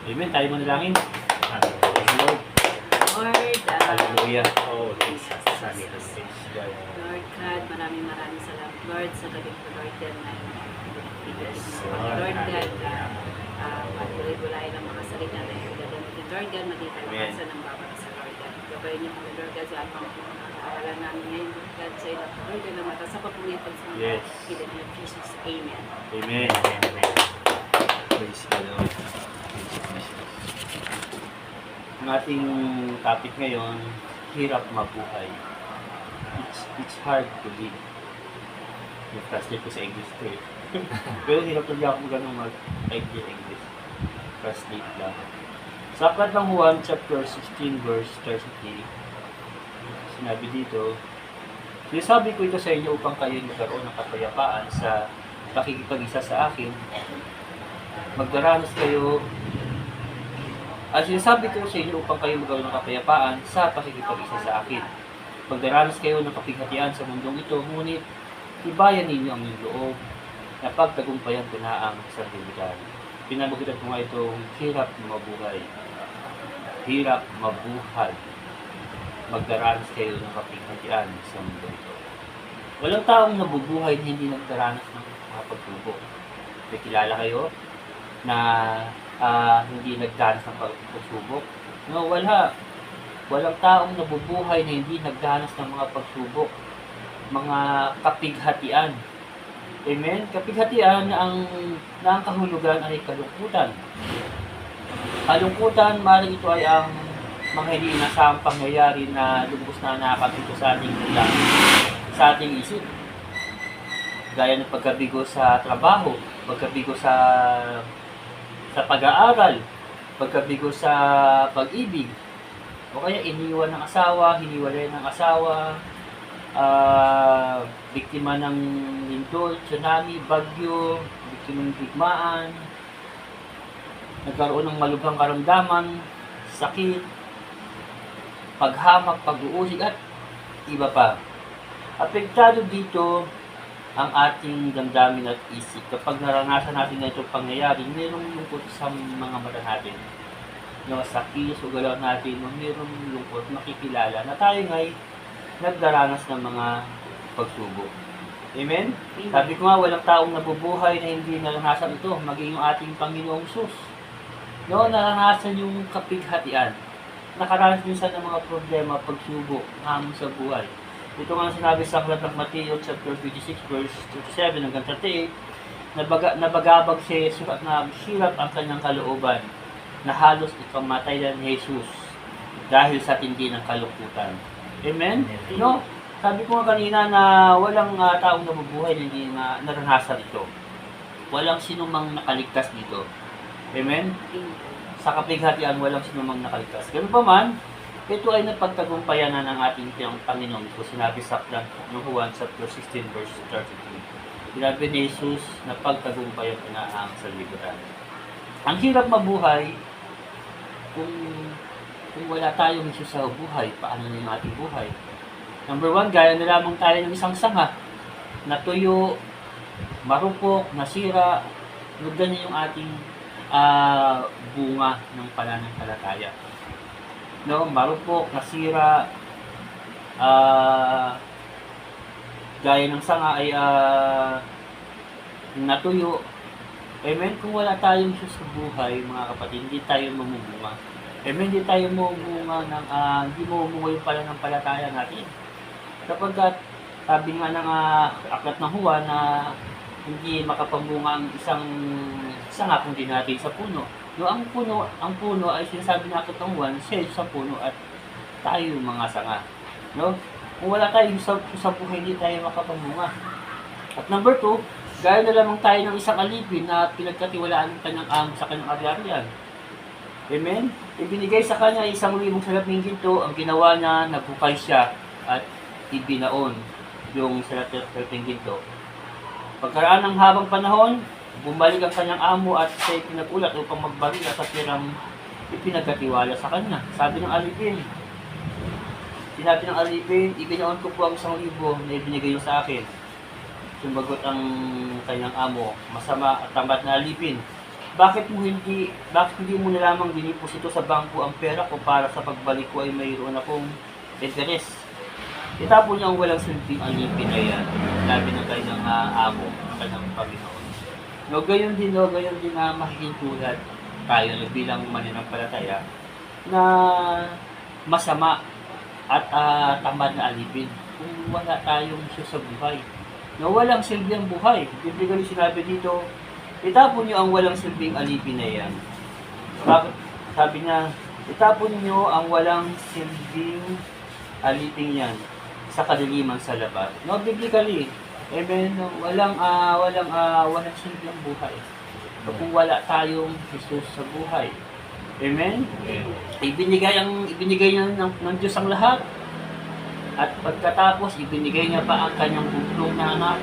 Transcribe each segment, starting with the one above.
Amen. Tayo manalangin. Lord. Lord, Hallelujah. Oh, Jesus. Lord God, maraming salamat, Lord, sa gabi ko, Lord God, na Yes, Lord God, patuloy-bulay ng mga salita na yung gagamitin, Lord God, maging kalakasan ng bawat isa, Lord God. Gabayin niyo kami, Lord God, sa anong pag-aaralan namin ngayon, Lord God, sa iyo, Lord God, na mata sa pagpungitan sa mga Yes. kilit ng Jesus. Amen. Amen. Praise the Lord. Ang ating topic ngayon, hirap mabuhay. It's hard to live. Translate ko sa English ko eh. Pero hirap talaga ako ganun mag-idea English. Translate lang. Sa aklat ng Juan chapter 16 verse 33, sinabi dito, sinasabi ko ito sa inyo upang kayo magkaroon ng kapayapaan sa pakikipag-isa sa akin. Magdaranas kayo, sinasabi ko sa inyo upang kayo magkaroon ng kapayapaan sa pakikipag-isa sa akin. Magdaranas kayo ng kapighatian sa mundong ito, ngunit ibayan ninyo ang inyong loob na pagtagumpayan ko na ang sanlibutan. Pinabagitan ko nga itong hirap mabuhay. Hirap mabuhay. Magdaranas kayo ng kapighatian sa mundo ito. Walang taong nabubuhay na hindi nagdaranas ng mga pagsubok. May kilala kayo na hindi nagdanas ng pagsubok? No, wala. Walang taong nabubuhay na hindi nagdanas ng mga pagsubok. Mga kapighatian. Amen? Kapighatian na ang kahulugan ay kalungkutan. Kalungkutan, maaaring ito ay ang mga hindi inasahang pangyayari na lubos na nakakapito sa ating sa ating isip. Gaya ng pagkabigo sa trabaho, pagkabigo sa pag-aaral, pagkabigo sa pag-ibig, o kaya iniwan ng asawa, hiniwalay ng asawa, biktima ng lindol, tsunami, bagyo, biktima ng digmaan, nagkaroon ng malubhang karamdaman, sakit, paghamak, pag-uusig, at iba pa. Apektado dito ang ating damdamin at isip. Kapag naranasan natin na itong pangyayari, mayroong lungkot sa mga mata natin. Sa kilos o galaw natin, mayroong lungkot, makikilala na tayo nga'y nagdaranas ng mga pagsubok. Amen? Sabi ko nga, walang taong nabubuhay na hindi naranasan ito, maging yung ating Panginoong Sus. Naranasan yung kapighatian. Nakaranas din sa mga problema, pagsubok, hamon sa buhay. Ito nga sinabi sa aklat ng Mateo chapter 26 verse 37 hanggang 38, nabagabag si Jesus at naghirap ang kanyang kalooban na halos ikamatay na ni Jesus dahil sa tindi ng kalungkutan. Amen? Sabi ko nga kanina na walang taong nabubuhay na hindi naranasan ito. Walang sinumang nakaligtas dito. Amen? Sa kapighatian, walang sinumang nakaligtas. Ganun pa man, ito ay napagtagumpayan na ng ating Panginoon. Ito sinabi sa aklat ng Juan chapter 16 verse 33. Sinabi ni Jesus na pagtagumpayan ko na ang sanlibutan. Ang hirap mabuhay kung wala tayong Jesus sa buhay, paano na yung ating buhay? Number 1, gaya na lamang tayo ng isang sanga, natuyo, marupok, nasira, ganyan yung ating bunga ng pananampalataya. Marupok, nasira, gaya ng sanga ay natuyo. Amen? Kung wala tayong Jesus sa buhay, mga kapatid, hindi tayo mamumunga. Amen? Hindi tayo mamumunga ng, hindi mamumunga yung pananampalataya natin. Kapag sabi nga ng aklat ng Juan na hindi makapamunga ang isang sanga kung di natin sa puno. Ang puno ay sinasabi na aklat ng Juan, siya sa puno at tayo mga sanga. Kung wala tayo sa buhay, hindi tayo makapamunga. At number 2, gaya na lamang tayo ng isang alipin na pinagkatiwalaan ng kanyang amo sa kanyang ari-arian. Amen? Ibinigay sa kanya 1,000 salaping ginto, ang ginawa niya, nagbukay siya at ibinaon yung salaping ginto. Pagkaraan ng habang panahon, bumalik ang kanyang amo at siya'y pinag-ulat upang magbaril at pirang ipinagkatiwala sa kanya. Sabi ng alipin, ibinaon ko po ang 1,000 na ibinigay sa akin. Sumagot ang kanyang amo, masama at tamad na alipin. bakit hindi mo na lamang diniposito sa bangko ang pera ko para sa pagbalik ko ay mayroon akong interest? Itapon niyo ang walang silbing alipin na yan. Sabi ng kanyang amo, ng kanyang Panginoon. No, gayon din na makikintulad tayo no, bilang mananampalataya na masama at tamad na alipin kung wala tayong Diyos sa buhay. No, walang silbi ang buhay. Bibigyan sinabi dito, itapon niyo ang walang silbing alipin na yan. Sabi niya, itapon niyo ang walang silbing alipin yan sa kadiliman sa labas. No, biblically, amen, no, walang silbi ang buhay. So, kung wala tayong Jesus sa buhay. Amen? Ibinigay niya ng Diyos ang lahat. At pagkatapos, ibinigay niya pa ang kanyang buklong na anak.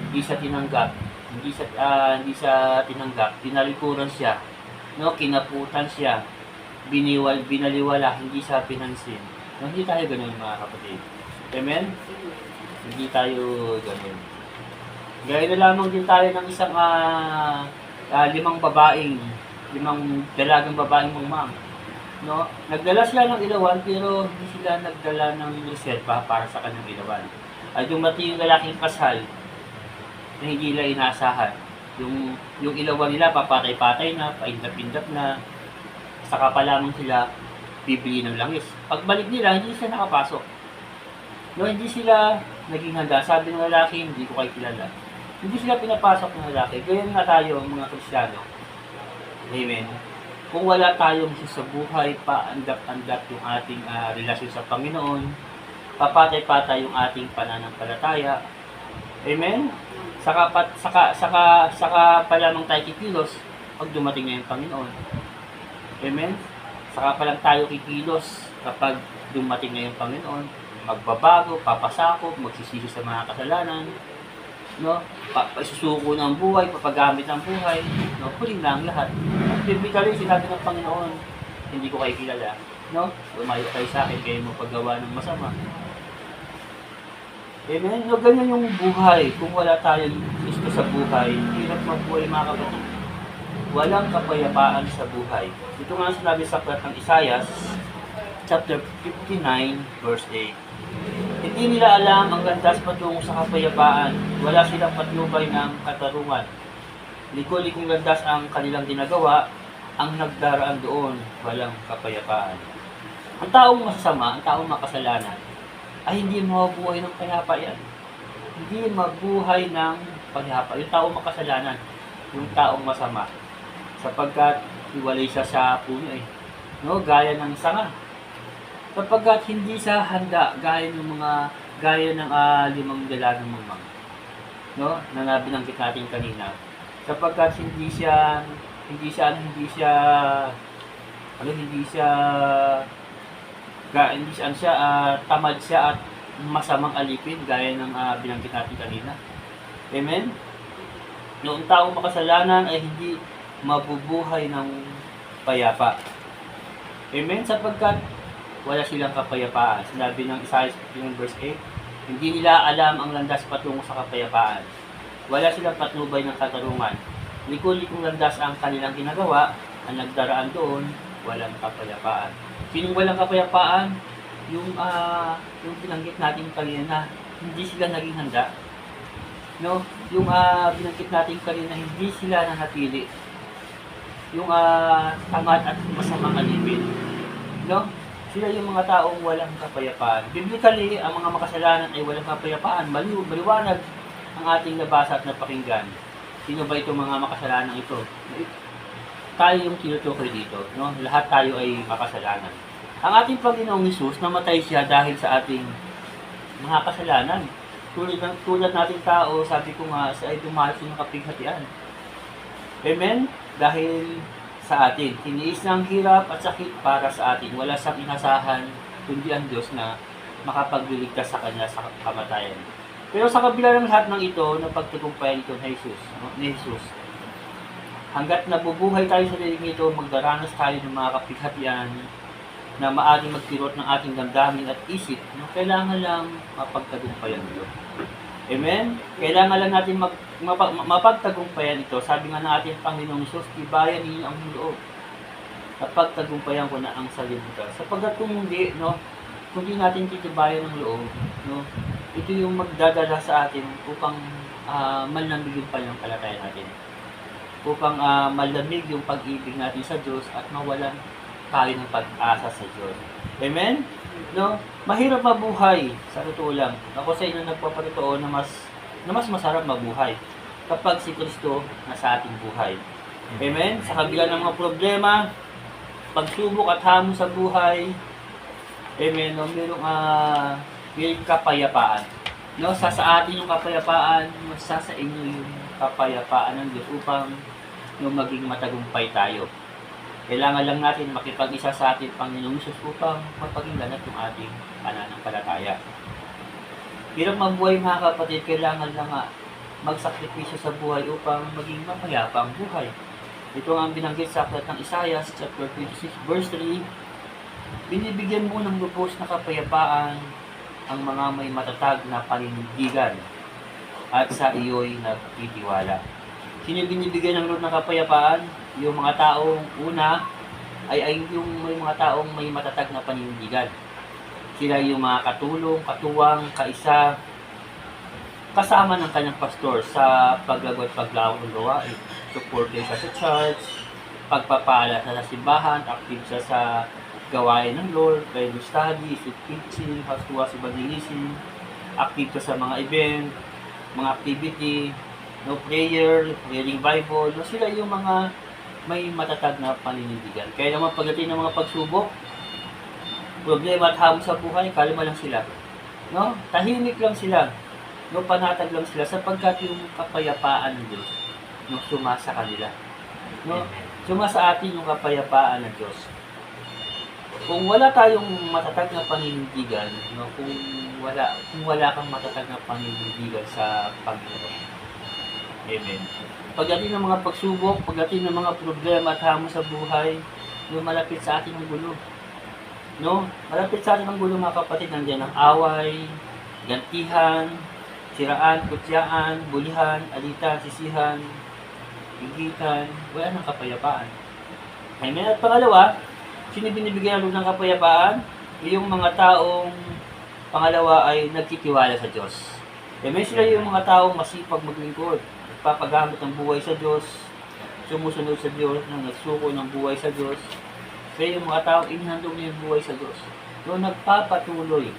Hindi siya tinanggap. Hindi siya tinanggap. Tinalikuran siya. No, kinaputan siya. Binaliwala, hindi siya pinansin. No, hindi tayo ganun mga kapatid. Amen? Hindi tayo ganun. Gaya na lamang din tayo ng isang limang dalagang babaeng mangmang. No? Nagdala sila ng ilawan pero hindi sila nagdala ng reserva para sa kanyang ilawan. Ay dumating yung lalaking kasal na hindi nila inaasahan. Yung ilawan nila papatay-patay na, paindap-indap na, saka pa lamang sila bibili ng langis. Pagbalik nila, hindi sila nakapasok. No, hindi sila naging handa. Sabi ng lalaki, hindi ko kayo kilala. Hindi sila pinapasok ng lalaki. Ganyan nga tayo, mga Kristiyano. Amen. Kung wala tayong sa buhay, paandap-andap yung ating relasyon sa Panginoon, papatay-patay yung ating pananampalataya. Amen? Saka pa lamang tayo kikilos pag dumating na yung Panginoon. Amen? Saka pa lang tayo kikilos kapag dumating na yung Panginoon. Magbabago, papasakop, magsisisi sa mga kasalanan, no? Isusuko ng buhay, papagamit ng buhay, no? Huling na ang lahat. Biblically, sinabi ng Panginoon, hindi ko kayo kilala, no? Lumayo kayo sa akin, kayo mo paggawa ng masama. Amen? No, ganyan yung buhay. Kung wala tayong Kristo sa buhay, hirap mabuhay mga kapatid. Walang kapayapaan sa buhay. Ito nga sinabi sa aklat ng Isaiah, chapter 59, verse 8. Hindi nila alam ang landas patungo sa kapayapaan. Wala silang patnubay ng katarungan. Liko-likong landas ang kanilang ginagawa, ang nagdaraan doon, walang kapayapaan. Ang taong masasama, ang taong makasalanan, ay hindi mabuhay ng payapa yan. Hindi mabuhay ng payapa. Yung taong makasalanan, yung taong masama. Sapagkat iwalay siya sa puno eh. No, gaya ng sanga. Sapagkat hindi siya handa gaya ng limang dalagang mamang. No, na binanggit natin kanina. Sapagkat hindi siya tamad siya at masamang alipin gaya ng binanggit natin kanina. Amen? Noong taong makasalanan ay hindi mabubuhay ng payapa. Amen? Sapagkat wala silang kapayapaan. Sinabi ng Isaiah 15 verse 8, hindi nila alam ang landas patungo sa kapayapaan. Wala silang patnubay ng katarungan. Liko-likong landas ang kanilang ginagawa, ang nagdaraan doon, walang kapayapaan. Sinong walang kapayapaan? Yung binanggit natin kanina na hindi sila naging handa. No? Yung binanggit natin kanina hindi sila nanatili. Yung tamad at masamang alipin. No? Sila yung mga taong walang kapayapaan. Biblically, ang mga makasalanan ay walang kapayapaan. Maliwanag ang ating nabasa at napakinggan. Sino ba itong mga makasalanan ito? Tayo yung tinutukoy dito. No? Lahat tayo ay makasalanan. Ang ating Panginoong Hesus, namatay siya dahil sa ating mga kasalanan. Tulad nating tao, sabi ko nga, siya ay dumalas ng kapighatian. Amen? Dahil sa atin. Tiniis ng hirap at sakit para sa atin. Wala siyang inasahan, kundi ang Diyos na makapagliligtas sa Kanya sa kamatayan. Pero sa kabila ng lahat ng ito, napagtagumpayan ito ni Jesus. Hanggat nabubuhay tayo sa liling ito, magdaranas tayo ng mga kapighatian na maaaring magkirot ng ating damdamin at isip na kailangan lang mapagtagumpayan ito. Amen? Kailangan lang natin mapagtagumpayan ito. Sabi nga ng ating Panginoong Isus, tibayan ninyo ang loob. Napagtagumpayan ko na ang salibutan. Sapagkat kung hindi, no, kung hindi natin titibayan ang loob, no, ito yung magdadala sa atin upang malamig yung pananampalataya natin. Upang malamig yung pag-ibig natin sa Diyos at mawalan tayo ng pag-asa sa Diyos. Amen? No, mahirap mabuhay sa totoo lang. Ako sa inyo nagpapatotoo na mas masarap mabuhay kapag si Kristo nasa ating buhay. Amen? Sa kabila ng mga problema, pagsubok at hamon sa buhay, amen, no, mayroong kapayapaan. No, sa atin yung kapayapaan, sa inyo yung kapayapaan ng Diyos upang no, maging matagumpay tayo. Kailangan lang natin makipag-isa sa ating Panginoong Isus upang mapagingganat yung ating pananampalataya. Hirap mabuhay mga kapatid, kailangan lang magsakripisyo sa buhay upang maging mapayapa ang buhay. Ito ang binanggit sa aklat ng Isaiah, chapter 26, verse 3. Binibigyan mo ng lubos na kapayapaan ang mga may matatag na paninindigan at sa iyo'y nagtitiwala. Sino binibigyan ng loob ng kapayapaan? Yung mga taong una ay yung may mga taong may matatag na paninindigan. Sila yung mga katulong, katuwang, kaisa, kasama ng kanyang pastor sa paglagod paglawak ng gawain. Supporter siya sa church, pagpapala sa simbahan, active siya sa gawain ng Lord, Bible study, teaching, house-to-house evangelism, active siya sa mga event, mga activity, no prayer, reading Bible, no, sila yung mga may matatag na paninindigan. Kaya naman pagdating ng mga pagsubok, problema at hamon sa buhay, kalma lang sila. No? Tahimik lang sila. No, panatag lang sila sapagkat yung kapayapaan ng Diyos no, sumasa kanila. No? Sumasa atin yung kapayapaan ng Diyos. Kung wala tayong matatag na paninindigan, no, kung wala kang matatag na paninindigan sa Panginoon. Amen. Pagdating ng mga pagsubok, pagdating ng mga problema at hamon sa buhay, no, malapit sa atin ang gulo. No? Malapit sa atin ang gulo mga kapatid, nandiyan ang away, gantihan, siraan, kutyaan, bulihan, alitan, sisihan, higitan, wala ng kapayapaan. Amen. At pangalawa, sino binibigyan ng kapayapaan? Yung mga taong pangalawa ay nagtitiwala sa Diyos. Amen. Sila yung mga taong masipag maglingkod, papagamit ng buhay sa Diyos, sumusunod sa Diyos, nagsuko ng buhay sa Diyos. Kaya yung mga taong inihandog niya yung buhay sa Diyos, yung nagpapatuloy.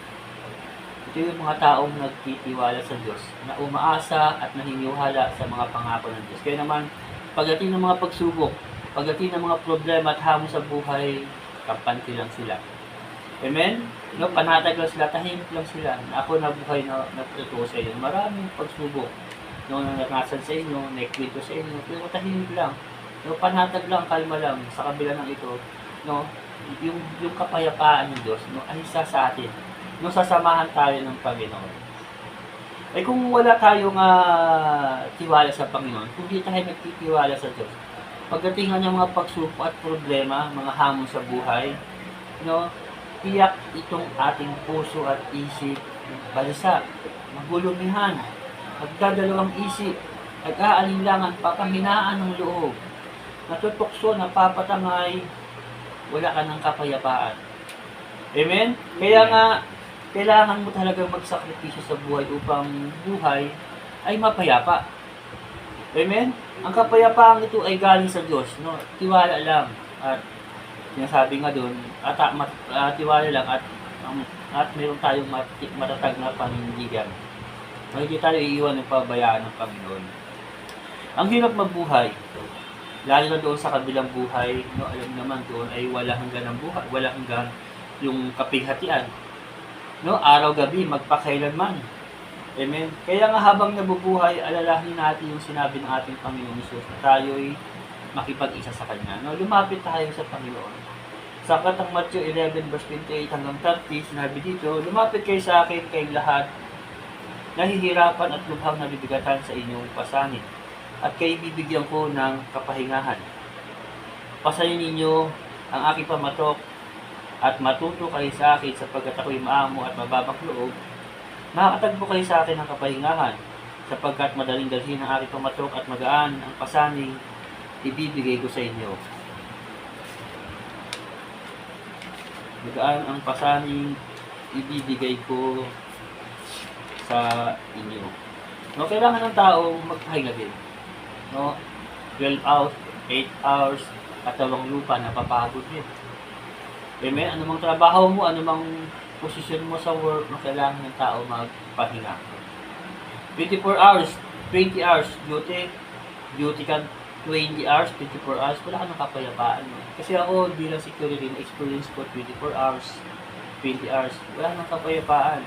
Ito yung mga taong nagtitiwala sa Diyos, na umaasa at naniniwala sa mga pangako ng Diyos. Kaya naman, pagdating ng mga pagsubok, pagdating ng mga problema at hamon sa buhay, kampante lang sila. Amen? No, panatag lang sila, tahimik lang sila. Ako na buhay na natutuwa sa inyo. Maraming pagsubok. No, naranasan sa inyo, naikwento sa inyo, pero tahimik lang. No, panatag lang, kalma lang. Sa kabila ng ito, no, yung kapayapaan ng Diyos, no, ay isa sa atin. No, sasamahan tayo ng Panginoon. Eh kung wala tayong tiwala sa Panginoon, kung di tayo nagtitiwala sa Diyos, pagdating ng mga pagsubok at problema, mga hamon sa buhay, no, tiyak itong ating puso at isip, balisa, magulumihan, magdadalawang isip, nag-aalinlangan, papahinaan ng loob, natutukso, napapatangay, wala ka ng kapayapaan. Amen? Kaya nga, kailangan mo talagang magsakripisyo sa buhay upang buhay ay mapayapa. Amen? Ang kapayapaan ito ay galing sa Diyos. No? Tiwala lang. At sinasabi nga doon, tiwala lang at meron tayong matatag na paninindigan. Hindi tayo iiwan ng pabayaan ng Panginoon. Ang hirap mabuhay, lalo na doon sa kabilang buhay, no, alam naman doon ay wala hanggan ang buhay, wala hanggan yung kapighatian. No, araw-gabi, magpakailanman. Amen. Kaya nga habang nabubuhay, alalahanin natin yung sinabi ng ating Panginoon Isus na tayo'y makipag-isa sa Kanya. No, lumapit tayo sa Panginoon. Sa aklat ng Matthew 11 verse 28 hanggang 30, sinabi dito, lumapit kayo sa akin kayong lahat, nahihirapan at lubhang nabibigatan sa inyong pasanin, at kayo bibigyan ko ng kapahingahan. Pasanin ninyo ang aking pamatok at matuto kayo sa akin sapagkat ako'y maamo at mababang loob Nakakatagpo kayo sa akin ng kapahingahan, sapagkat madaling dalhin ang aking pamatok at magaan ang pasaning ibibigay ko sa inyo. Magaan ang pasaning ibibigay ko sa inyo. No, kailangan ng taong magpahinga din. No, 12 hours, 8 hours, katawang lupa, napapagod din. Amen? Anumang trabaho mo, anumang posisyon mo sa work, no, kailangan ng tao magpahinga. 24 hours, 20 hours, duty ka 20 hours, 24 hours, wala ka ng kapayapaan. No? Kasi ako, bilang security, experience ko 24 hours, 20 hours, wala nang kapayapaan.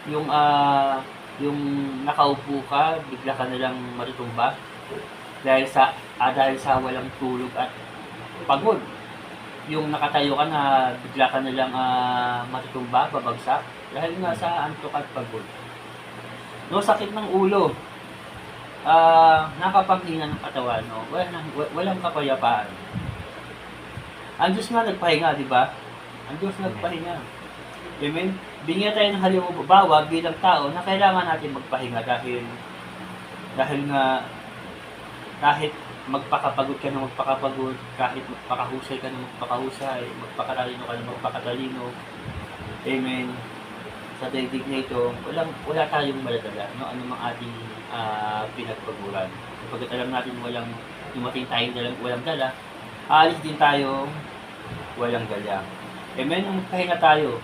Yung nakaupo ka, bigla ka nalang matutumba dahil sa walang tulog at pagod. Yung nakatayo ka na bigla ka nalang matutumba, babagsak dahil nga sa antok at pagod. No, sakit ng ulo. Nakapanghina ng katawan, no? Walang kapayapaan. Ang Diyos nga nagpahinga, di ba? Ang Diyos nagpahinga. Amen? Bigyan tayo ng halimbawa bilang tao na kailangan natin magpahinga dahil nga kahit magpakapagod ka na magpakapagod, kahit magpakahusay ka na magpakahusay, magpakatalino ka na magpakatalino. Amen. Sa daigdig na ito, wala tayong maladala, no? Ano mang ating pinagpaguran. Kapag alam natin walang dumating tayong walang dala, aalis din tayo walang dala. Amen. Magpahinga tayo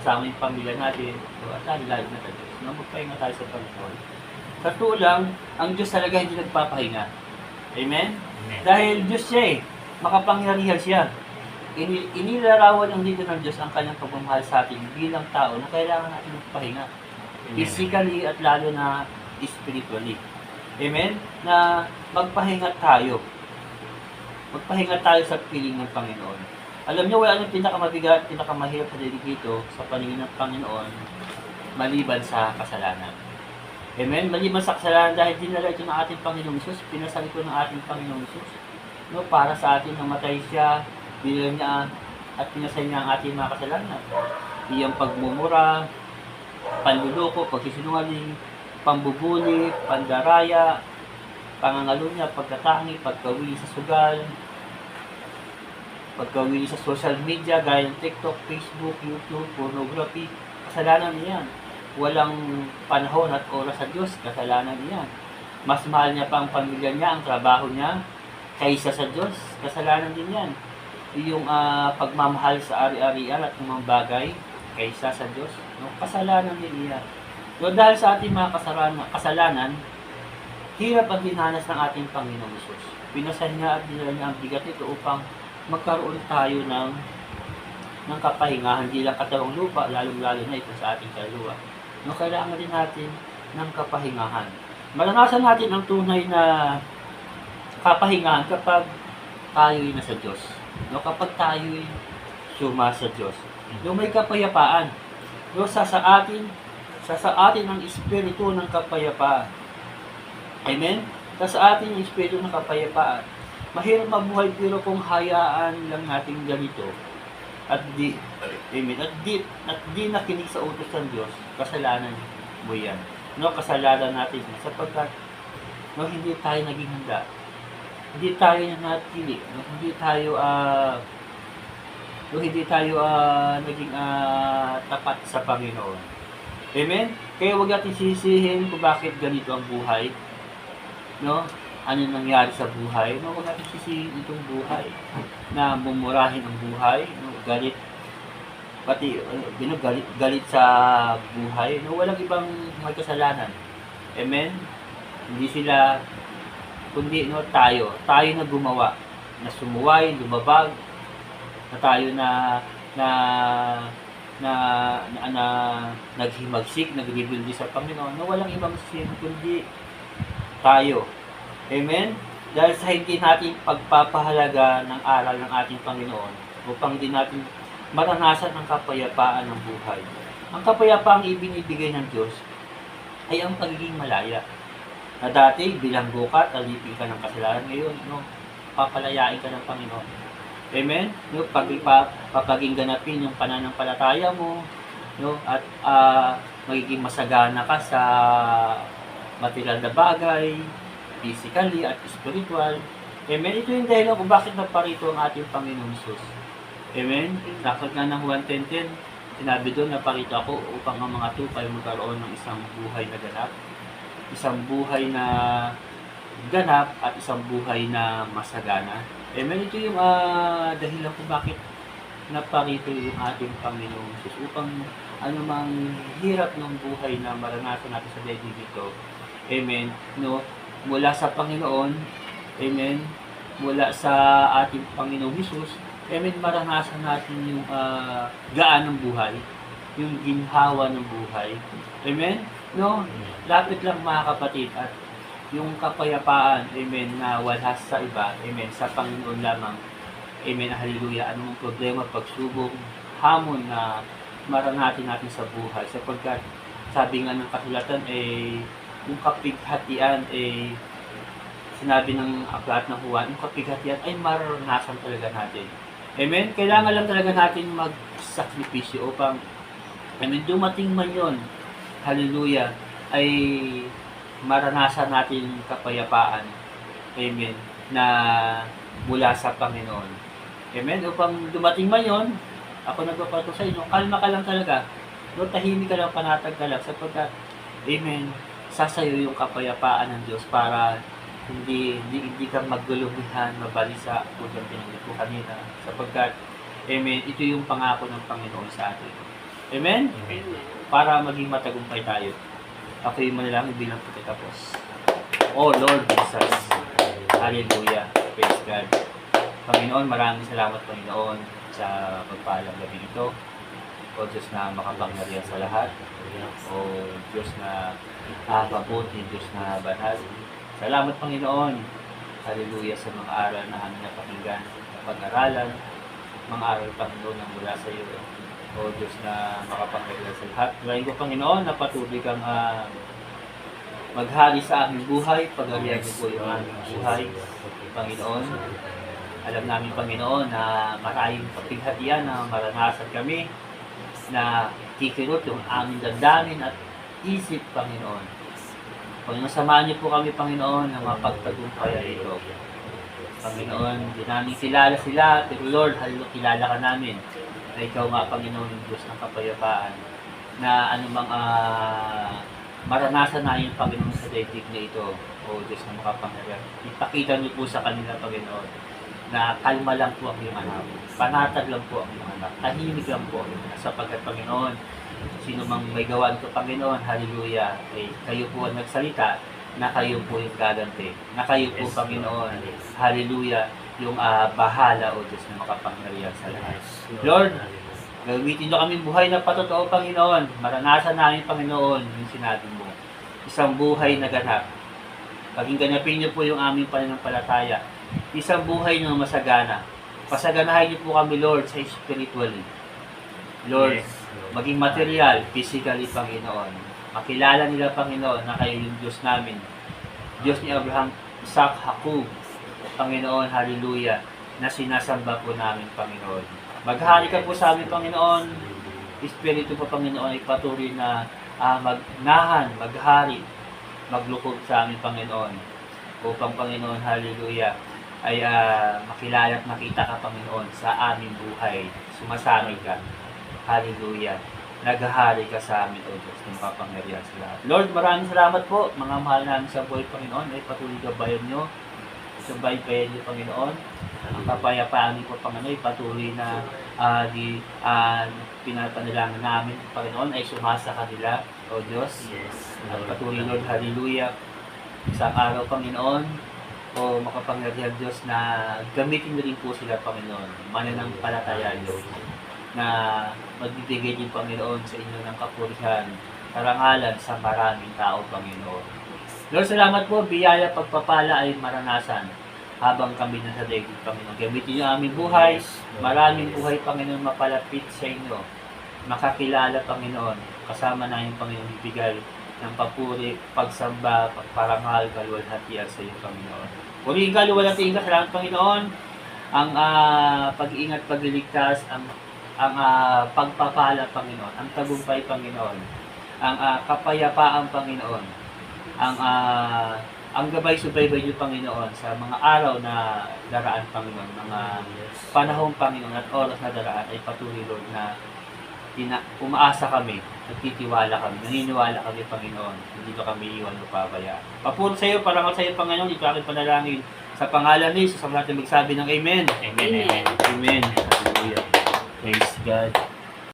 sa aming pamilya natin, at lalo na sa Diyos. No? Magpahinga tayo sa Panginoon. Sa tulang, ang Diyos talaga hindi nagpapahinga. Amen? Amen. Dahil Diyos siya makapangyarihan siya. Inilarawan ng dito ng Diyos ang kanyang pagmamahal sa atin bilang tao na kailangan natin magpahinga. Physically at lalo na spiritually. Amen? Na magpahinga tayo. Magpahinga tayo sa piling ng Panginoon. Alam niyo, wala nang pinakamabigat, pinakamahirap sa dito sa paningin ng Panginoon maliban sa kasalanan. Amen? Maliban sa kasalanan dahil dinala ito ng ating Panginoong Isus, pinasali ko ng ating Panginoong Isus. No, para sa atin namatay siya, binigyan niya at pinasali niya ang ating mga kasalanan. Iyang pagmumura, panluloko, pagsisinungaling, pambubuli, pandaraya, pangangalunya, pagkatangi, pagkawili sa sugal, pagkawili sa social media gaya ng TikTok, Facebook, YouTube, pornography, kasalanan niyan. Walang panahon at oras sa Diyos, kasalanan niyan. Mas mahal niya pa ang pamilya niya, ang trabaho niya, kaysa sa Diyos, kasalanan din yan. Yung pagmamahal sa ari-arian at mga bagay, kaysa sa Diyos, no? Kasalanan din yan. So, dahil sa ating mga kasalanan, hirap ang dinanas ng ating Panginoong Isus. Pinasan niya at dinala niya ang bigat nito upang magkaroon tayo ng kapahinga, hindi lang katawang lupa, lalong-lalo na ito sa ating kaluluwa. No, kailangan din natin ng kapahingahan. Maranasan natin ang tunay na kapahingahan kapag tayo'y nasa Diyos. No, kapag tayo'y suma sa Diyos. No, may kapayapaan. No, sa atin ang espiritu ng kapayapaan. Amen? Sa atin ang espiritu ng kapayapaan. Mahirap mabuhay pero kung hayaan lang natin ganito at di nakinig sa utos ng Diyos, kasalanan mo yan. No, kasalanan natin sapagkat no, hindi tayo naging handa. Hindi tayo nanatili. No, hindi tayo naging tapat sa Panginoon. Amen? Kaya huwag natin sisihin kung bakit ganito ang buhay. No? Ano nangyari sa buhay, no? Huwag natin sisihin itong buhay na mumurahin ang buhay, no? Galit sa buhay, no? Walang ibang may kasalanan. Amen? Hindi sila kundi no, tayo na gumawa, na sumuway, lumabag, na tayo na naghimagsik, nagrebuild sa Panginoon, no? Walang ibang sin kundi tayo. Amen? Dahil sa hindi natin pagpapahalaga ng aral ng ating Panginoon upang hindi natin maranasan ang kapayapaan ng buhay. Ang kapayapaang ibinibigay ng Diyos ay ang pagiging malaya. Na dati, bilanggo ka, alipin ka ng kasalanan. Ngayon, no, papalayain ka ng Panginoon. Amen? No, papaging ganapin yung pananampalataya mo, no, at magiging masagana ka sa material na bagay, physically at spiritual. Amen. Ito yung dahilan kung bakit naparito ang ating Panginoong Jesus. Amen. Sakat nga ng Juan 10:10, sinabi doon, naparito ako upang ang mga tupay magkaroon ng isang buhay na ganap. Isang buhay na ganap at isang buhay na masagana. Amen. Ito yung dahilan kung bakit naparito yung ating Panginoong Jesus upang anumang hirap ng buhay na maranasan natin sa daigdig ito. Amen. No, mula sa Panginoon, amen, mula sa ating Panginoong Jesus, amen, maranasan natin yung gaan ng buhay, yung ginhawa ng buhay. Amen. No, lapit lang mga kapatid, at yung kapayapaan, amen, na wala sa iba, amen, sa Panginoon lamang. Amen, hallelujah. Anong problema, pagsubok, hamon na maranatin natin sa buhay, sapagkat sabi nga ng kasulatan yung kapighatian sinabi ng aklat ng Juan, yung kapighatian ay maranasan talaga natin. Amen. Kailangan lang talaga natin magsakripisyo upang dumating man yon, hallelujah, ay maranasan natin yung kapayapaan, amen, na mula sa Panginoon. Amen. Upang dumating man yon, ako nagpapato sa inyo, kalma ka lang talaga. No, tahimik ka lang, panatag ka lang, sapagkat, amen, sasayo yung kapayapaan ng Diyos para hindi ka magdulumihan, mabalisa, kung yung pinanggit ko kanina, sapagkat, amen, ito yung pangako ng Panginoon sa atin. Amen? Amen. Para maging matagumpay tayo. Ako yung manalangin bilang pagkatapos. Oh Lord Jesus, hallelujah, praise God. Panginoon, maraming salamat, Panginoon, sa pagpalang gabi ito. O Diyos na makapangyarihan sa lahat. O Diyos na mabuti, Diyos na banal. Salamat, Panginoon. Hallelujah sa mga aral na aming napakinggan, napag-aralan, mga aral, Panginoon, na mula sa iyo. O Diyos na makapangyarihan sa lahat. Ngayon ko, Panginoon, na patuloy kang maghari sa aming buhay, pagharihan niyo po yung aming buhay, Panginoon. Alam namin, Panginoon, na maraming kapighatian na maranasan kami, na kikirot yung aming damdamin at isip, Panginoon. Panginoon, samahan niyo po kami, Panginoon, na mapagtagumpayan ito. Panginoon, di namin kilala sila, pero Lord, hallelujah, kilala ka namin. Na ikaw nga, Panginoon, yung Diyos ng kapayapaan, na anumang maranasan na yung Panginoon sa daigdig na ito, o Diyos na makapangyarihan. Ipakita niyo po sa kanila, Panginoon, na kalma lang po ang iyong anak, panatag lang po ang iyong anak, tahimik lang po, sapagkat, Panginoon, sino mang may gawa nito, Panginoon, hallelujah, kayo po ang nagsalita, na kayo po yung gaganti, na kayo po, Panginoon, hallelujah, yung bahala, o Diyos na makapangyarihan sa lahat. Lord, gamitin nyo kaming buhay na patotoo, Panginoon, maranasan namin, Panginoon, yung sinabi mo, isang buhay na ganap, paging ganapin niyo po yung aming pananampalataya, isang buhay na masagana. Pasaganahin niyo po kami, Lord, sa spiritually. Lord, maging material, physically, Panginoon. Makilala nila, Panginoon, na kayo yung Diyos namin. Diyos ni Abraham, Isaac, Jacob, Panginoon, hallelujah, na sinasamba po namin, Panginoon. Maghari ka po sa amin, Panginoon. Espiritu po, Panginoon, ay patuloy na magnahan, maghari, maglukob sa amin, Panginoon. Upang, Panginoon, hallelujah, ay makilala at makita ka, Panginoon, sa aming buhay. Sumasami ka. Hallelujah. Naghahari ka sa amin, O Diyos, ng kapangyarihan sa lahat. Lord, maraming salamat po. Mga mahal namin sa buhay, Panginoon, ay patuloy gabayan nyo. Subaybayan nyo, Panginoon. Ang kapayapaan niyo po, Panginoon, ay patuloy na pinapanilangan namin, Panginoon, ay sumasa kanila, O Diyos. At patuloy, Lord, hallelujah. Isang araw, Panginoon, o makapangyarihan Diyos, na gamitin mo rin po sila, Panginoon, mananampalataya, Lord, na magbibigay din, Panginoon, sa inyo ng kapurihan, karangalan sa maraming tao, Panginoon. Lord, salamat po, biyaya, pagpapala ay maranasan habang kami nasa daigdig, Panginoon. Gamitin niyo aming buhay, maraming buhay, Panginoon, mapalapit sa inyo, makakilala, Panginoon, kasama na yung Panginoon ibigay ng papuri, pagsamba, pagparangal, kaluwalhatian sa iyo, Panginoon. Purihin ka, luwalhatiin ka, salamat, Panginoon. Ang pag-iingat, pagliligtas, ang pagpapala, Panginoon, ang tagumpay, Panginoon, kapayapaan, Panginoon, ang gabay subaybay niyo, Panginoon, sa mga araw na daraan, Panginoon, mga panahon, Panginoon, at oras na daraan ay patuloy, Lord, na umaasa kami, nagtitiwala kami, naniniwala kami, Panginoon, hindi ka kami iwan o pabayaan. Papuro sa iyo, parangal sa iyo, Panginoon, ito aking panalangin. Sa pangalan ni Jesus, sa natin magsabi ng Amen. Amen. Amen. Amen. Hallelujah. Praise God.